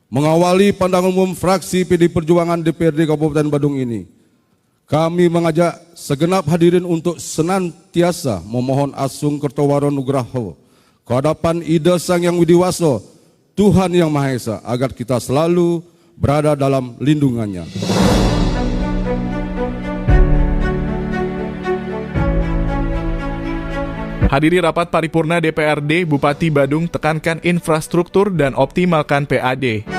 Mengawali pandangan umum fraksi PD Perjuangan DPRD Kabupaten Badung ini, kami mengajak segenap hadirin untuk senantiasa memohon Asung Kertowaro Nugraho kehadapan Ida Sang Yang Widiwaso, Tuhan Yang Maha Esa, agar kita selalu berada dalam lindungannya. Hadiri rapat paripurna DPRD, Bupati Badung tekankan infrastruktur dan optimalkan PAD.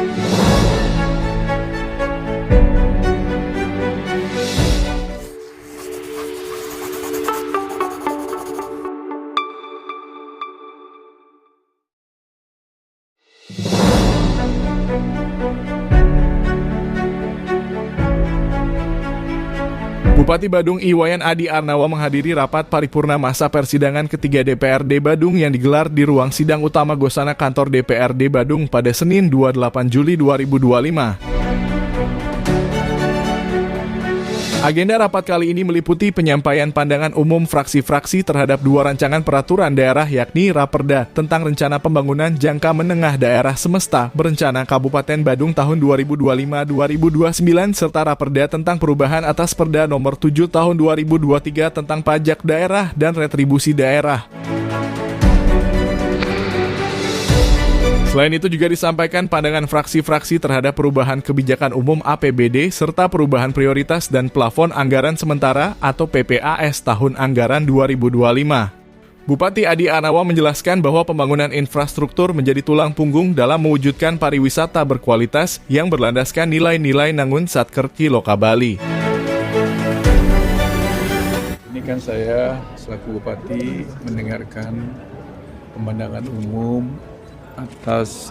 Bupati Badung Iwayan Adi Arnawa menghadiri rapat paripurna masa persidangan ketiga DPRD Badung yang digelar di ruang sidang utama Gosana kantor DPRD Badung pada Senin 28 Juli 2025. Agenda rapat kali ini meliputi penyampaian pandangan umum fraksi-fraksi terhadap dua rancangan peraturan daerah, yakni Raperda tentang rencana pembangunan jangka menengah daerah semesta berencana Kabupaten Badung tahun 2025-2029 serta Raperda tentang perubahan atas Perda nomor 7 tahun 2023 tentang pajak daerah dan retribusi daerah. Selain itu juga disampaikan pandangan fraksi-fraksi terhadap perubahan kebijakan umum APBD serta perubahan prioritas dan plafon anggaran sementara atau PPAS tahun anggaran 2025. Bupati Adi Arnawa menjelaskan bahwa pembangunan infrastruktur menjadi tulang punggung dalam mewujudkan pariwisata berkualitas yang berlandaskan nilai-nilai Nangun Satkerki Loka Bali. Ini kan saya selaku Bupati mendengarkan pemandangan umum atas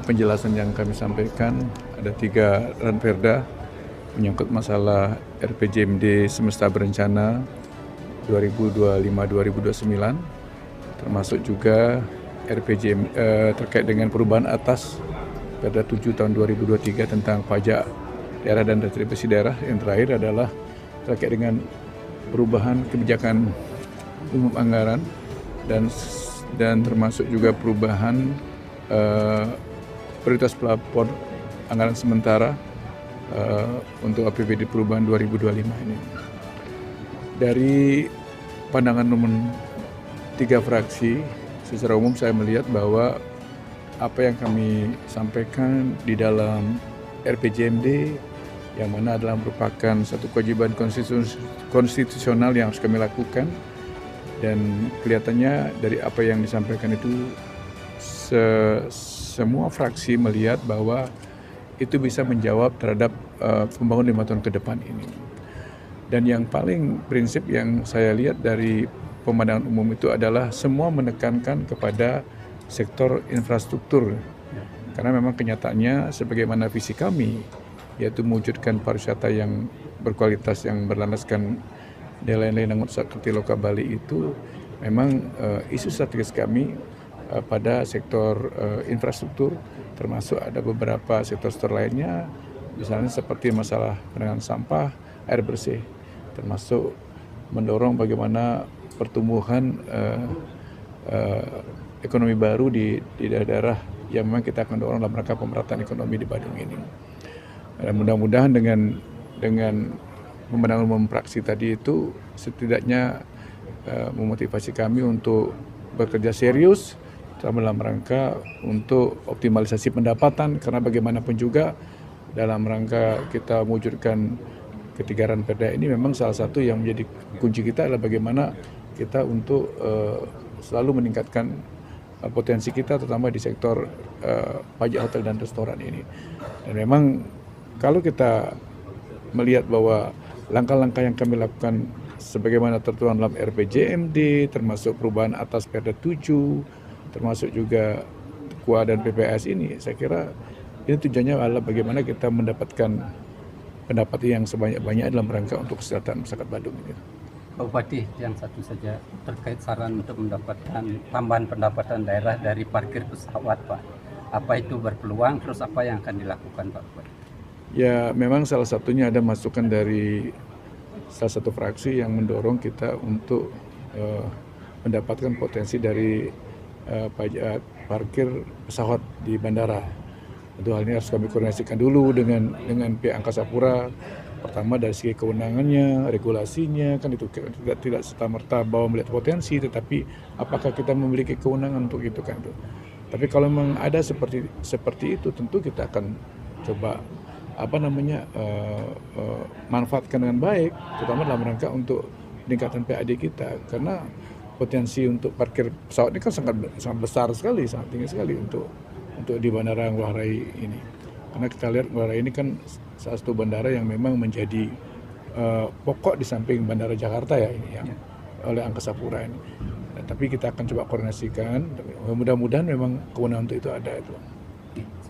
penjelasan yang kami sampaikan. Ada 3 ranperda menyangkut masalah RPJMD Semesta Berencana 2025-2029, termasuk juga RPJM terkait dengan perubahan atas Perda 7 tahun 2023 tentang pajak daerah dan retribusi daerah. Yang terakhir adalah terkait dengan perubahan kebijakan umum anggaran dan termasuk juga perubahan prioritas plafon anggaran sementara untuk APBD perubahan 2025 ini. Dari pandangan umum 3 fraksi, secara umum saya melihat bahwa apa yang kami sampaikan di dalam RPJMD yang mana adalah merupakan satu kewajiban konstitusional yang harus kami lakukan. Dan kelihatannya dari apa yang disampaikan itu semua fraksi melihat bahwa itu bisa menjawab terhadap pembangunan 5 tahun ke depan ini. Dan yang paling prinsip yang saya lihat dari pemandangan umum itu adalah semua menekankan kepada sektor infrastruktur. Karena memang kenyataannya sebagaimana visi kami, yaitu mewujudkan pariwisata yang berkualitas yang berlandaskan nilai-nilai Nangun Satkerki Loka Bali itu memang isu strategis kami pada sektor infrastruktur, termasuk ada beberapa sektor lainnya, misalnya seperti masalah penanganan sampah, air bersih, termasuk mendorong bagaimana pertumbuhan ekonomi baru di daerah-daerah yang memang kita akan dorong dalam rangka pemerataan ekonomi di Badung ini. Dan mudah-mudahan dengan pemandangan umum fraksi tadi itu setidaknya memotivasi kami untuk bekerja serius dalam rangka untuk optimalisasi pendapatan, karena bagaimanapun juga dalam rangka kita mewujudkan ketiga ranperda ini memang salah satu yang menjadi kunci kita adalah bagaimana kita untuk selalu meningkatkan potensi kita terutama di sektor pajak hotel dan restoran ini. Dan memang kalau kita melihat bahwa langkah-langkah yang kami lakukan sebagaimana tertuang dalam RPJMD, termasuk perubahan atas Perda 7, termasuk juga KUA dan PPAS ini, saya kira ini tujuannya adalah bagaimana kita mendapatkan pendapat yang sebanyak-banyak dalam rangka untuk kesejahteraan masyarakat Badung ini. Pak Bupati, yang satu saja terkait saran untuk mendapatkan tambahan pendapatan daerah dari parkir pesawat, Pak. Apa itu berpeluang, terus apa yang akan dilakukan, Pak Bupati? Ya, memang salah satunya ada masukan dari salah satu fraksi yang mendorong kita untuk mendapatkan potensi dari pajak parkir pesawat di bandara. Tentu hal ini harus kami koordinasikan dulu dengan pihak Angkasa Pura. Pertama dari segi kewenangannya, regulasinya, kan itu tidak serta-merta bahwa melihat potensi, tetapi apakah kita memiliki kewenangan untuk itu kan itu. Tapi kalau memang ada seperti itu, tentu kita akan coba manfaatkan dengan baik, terutama dalam rangka untuk peningkatan PAD kita, karena potensi untuk parkir pesawat ini kan sangat besar sekali, sangat tinggi sekali untuk di Bandara Ngurah Rai ini. Karena kita lihat Ngurah Rai ini kan salah satu bandara yang memang menjadi pokok di samping Bandara Jakarta ya ini yang oleh Angkasa Pura ini. Nah, tapi kita akan coba koordinasikan. Mudah-mudahan memang kewenangan untuk itu ada itu.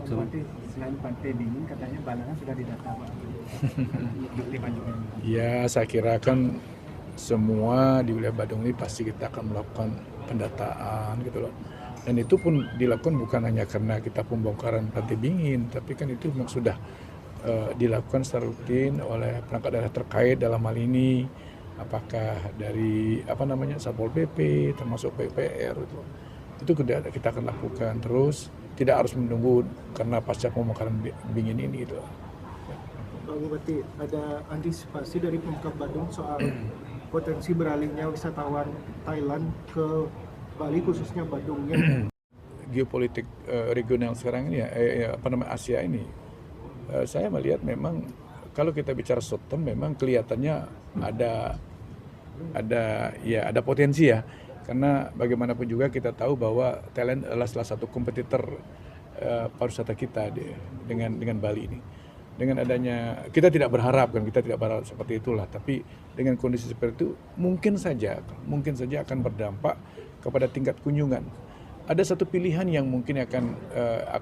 Selain Pantai Dingin katanya Balangan sudah didata Pak. Ya, saya kira kan semua di wilayah Badung ini pasti kita akan melakukan pendataan gitu loh. Dan itu pun dilakukan bukan hanya karena kita pembongkaran Pantai Dingin, tapi kan itu memang sudah dilakukan secara rutin oleh perangkat daerah terkait dalam hal ini, apakah dari Satpol PP termasuk PUPR itu kita akan lakukan terus, tidak harus menunggu karena pasca pembongkaran Dingin ini gitu. Pak Bupati, ada antisipasi dari Pemkab Badung soal potensi beralihnya wisatawan Thailand ke Bali khususnya Badungnya. Geopolitik regional sekarang ini Asia ini. Saya melihat memang kalau kita bicara short term memang kelihatannya ada potensi ya, karena bagaimanapun juga kita tahu bahwa Thailand adalah salah satu kompetitor pariwisata kita dengan Bali ini. Dengan adanya kita tidak berharap seperti itulah, tapi dengan kondisi seperti itu mungkin saja akan berdampak kepada tingkat kunjungan. Ada satu pilihan yang mungkin akan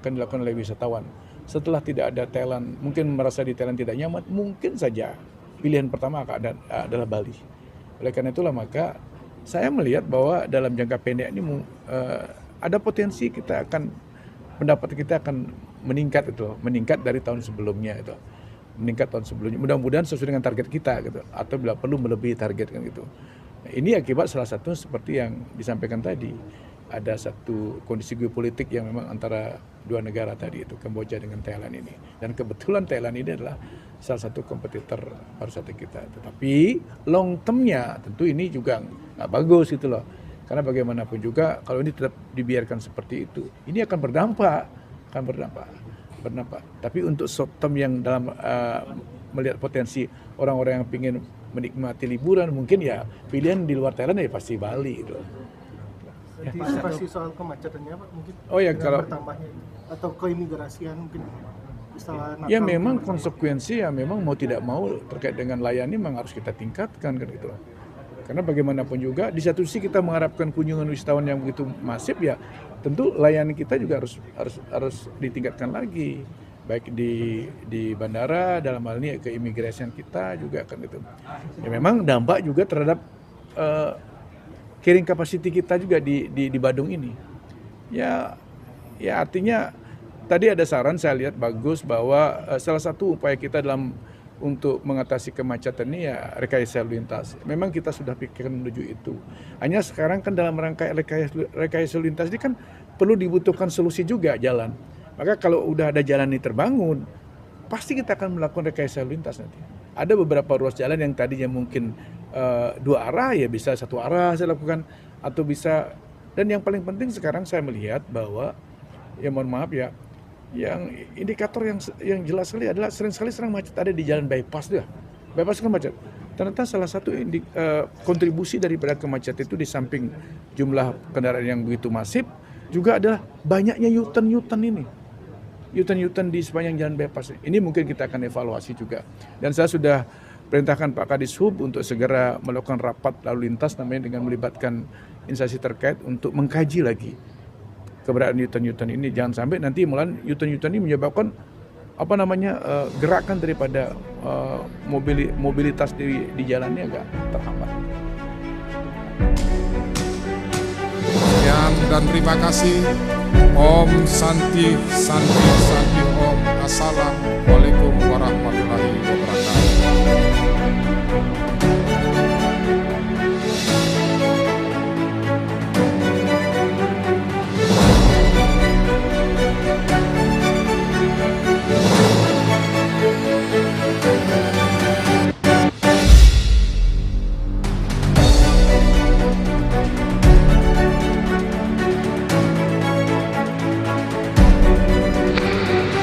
dilakukan oleh wisatawan. Setelah tidak ada Thailand, mungkin merasa di Thailand tidak nyaman, mungkin saja pilihan pertama adalah Bali. Oleh karena itulah maka saya melihat bahwa dalam jangka pendek ini ada potensi pendapat kita akan meningkat dari tahun sebelumnya itu. Mudah-mudahan sesuai dengan target kita gitu, atau bila perlu melebihi target kan gitu. Nah, ini akibat salah satu seperti yang disampaikan tadi. Ada satu kondisi geopolitik yang memang antara dua negara tadi itu, Kamboja dengan Thailand ini. Dan kebetulan Thailand ini adalah salah satu kompetitor pariwisata kita. Tetapi long termnya tentu ini juga nggak bagus gitu loh. Karena bagaimanapun juga kalau ini tetap dibiarkan seperti itu, ini akan berdampak. Tapi untuk short term yang dalam melihat potensi orang-orang yang ingin menikmati liburan, mungkin ya pilihan di luar Thailand ya pasti Bali gitu. Antisipasi soal kemacetannya Pak mungkin? Oh ya, kalau bertambahnya atau keimigrasian mungkin. Ya memang konsekuensi ya memang mau tidak mau terkait dengan layani memang harus kita tingkatkan kan gitu. Karena bagaimanapun juga di satu sisi kita mengharapkan kunjungan wisatawan yang begitu masif ya, tentu layani kita juga harus ditingkatkan lagi, baik di bandara dalam hal ini keimigrasian kita juga kan itu. Ya memang dampak juga terhadap carrying capacity kita juga di Badung ini. Ya artinya tadi ada saran saya lihat bagus bahwa salah satu upaya kita untuk mengatasi kemacetan ini ya rekayasa lalu lintas. Memang kita sudah pikirkan menuju itu. Hanya sekarang kan dalam rangka rekayasa lalu lintas ini kan perlu dibutuhkan solusi juga jalan. Maka kalau udah ada jalan ini terbangun, pasti kita akan melakukan rekayasa lalu lintas nanti. Ada beberapa ruas jalan yang tadinya mungkin dua arah ya bisa satu arah saya lakukan, atau bisa, dan yang paling penting sekarang saya melihat bahwa ya mohon maaf ya, yang indikator yang jelas sekali adalah sering macet ada di jalan bypass dia. Bypass kan macet. Ternyata salah satu kontribusi daripada kemacetan itu di samping jumlah kendaraan yang begitu masif juga adalah banyaknya U-turn ini. U-turn di sepanjang jalan bypass. Ini mungkin kita akan evaluasi juga. Dan saya sudah perintahkan Pak Kadishub untuk segera melakukan rapat lalu lintas namanya dengan melibatkan instansi terkait untuk mengkaji lagi keberadaan U-turn ini. Jangan sampai nanti malah U-turn ini menyebabkan gerakan daripada mobilitas di jalannya agak terhambat. Sekian dan terima kasih. Om Santi Santi Santi Om. Assalamualaikum warahmatullahi